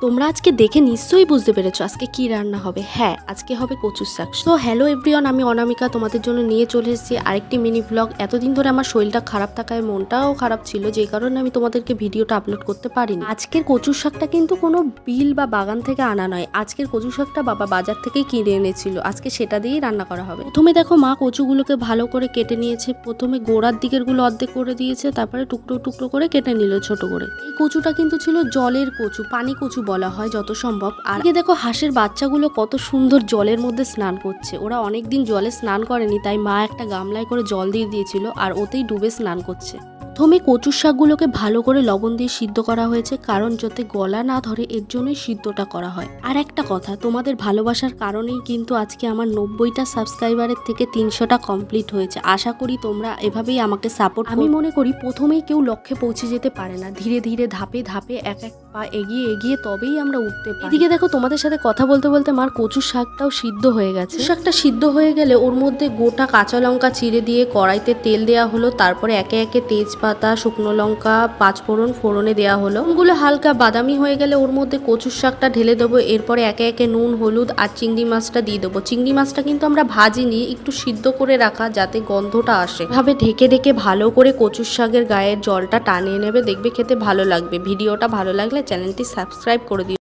তোমরা আজকে দেখে নিশ্চয়ই বুঝতে পেরেছো আজকে কি রান্না হবে। হ্যাঁ, আজকে হবে কচুর শাক। তো হ্যালো এভরিওয়ান, আমি অনামিকা তোমাদের জন্য নিয়ে চলে এসেছি আরেকটি মিনি ব্লগ। এতদিন ধরে আমার শরীরটা খারাপ থাকায় মনটাও খারাপ ছিল, যে কারণে আমি তোমাদেরকে ভিডিওটা আপলোড করতে পারিনি। আজকের কচুর শাকটা কিন্তু কোনো বিল বা বাগান থেকে আনা নয়, আজকের কচুর শাকটা বাবা বাজার থেকেই কিনে এনেছিল। আজকে সেটা দিয়েই রান্না করা হবে। প্রথমে দেখো মা কচুগুলোকে ভালো করে কেটে নিয়েছে। প্রথমে গোড়ার দিকের গুলো অর্ধেক করে দিয়েছে, তারপরে টুকরো টুকরো করে কেটে নিল ছোট করে। এই কচুটা কিন্তু ছিল জলের কচু, পানি কচু বলা হয় যত সম্ভব। আর দেখো হাঁসের বাচ্চাগুলো কত সুন্দর জলের মধ্যে স্নান করছে। ওরা অনেকদিন জলে স্নান করেনি, তাই মা একটা গামলায় করে জল দিয়ে দিয়েছিল আর ওতেই ডুবে স্নান করছে। প্রথমে কচুর শাকগুলোকে ভালো করে লবণ দিয়ে সিদ্ধ করা হয়েছে, কারণ যাতে গলা না ধরে এর জন্যই সিদ্ধটা করা হয়। আর একটা কথা, তোমাদের ভালোবাসার কারণেই কিন্তু আজকে আমার 90টা সাবস্ক্রাইবারের থেকে 300টা কমপ্লিট হয়েছে। আশা করি তোমরা এভাবেই আমাকে সাপোর্ট। আমি মনে করি প্রথমেই কেউ লক্ষ্যে পৌঁছে যেতে পারে না, ধীরে ধীরে ধাপে ধাপে এক এক পা এগিয়ে এগিয়ে তবেই আমরা উঠতে পারি। এদিকে দেখো তোমাদের সাথে কথা বলতে বলতে মার কচুর শাকটাও সিদ্ধ হয়ে গেছে। শাকটা সিদ্ধ হয়ে গেলে ওর মধ্যে গোটা কাঁচা লঙ্কা চিড়ে দিয়ে কড়াইতে তেল দেওয়া হলো, তারপরে একে একে তেজপাতা, শুকনো লঙ্কা, পাঁচফোড়ন ফোড়নে দেওয়া হলো। ওগুলো হালকা বাদামি হয়ে গেলে ওর মধ্যে কচুর শাকটা ঢেলে দেবো। এরপরে একে একে নুন, হলুদ আর চিংড়ি মাছটা দিয়ে দেবো। চিংড়ি মাছটা কিন্তু আমরা ভাজিনি, একটু সিদ্ধ করে রাখা যাতে গন্ধটা আসে। এভাবে ঢেকে ঢেকে ভালো করে কচুর শাকের গায়ের জলটা টানিয়ে নেবে, দেখবে খেতে ভালো লাগবে। ভিডিওটা ভালো লাগলে চ্যানেলটি সাবস্ক্রাইব করে দিও।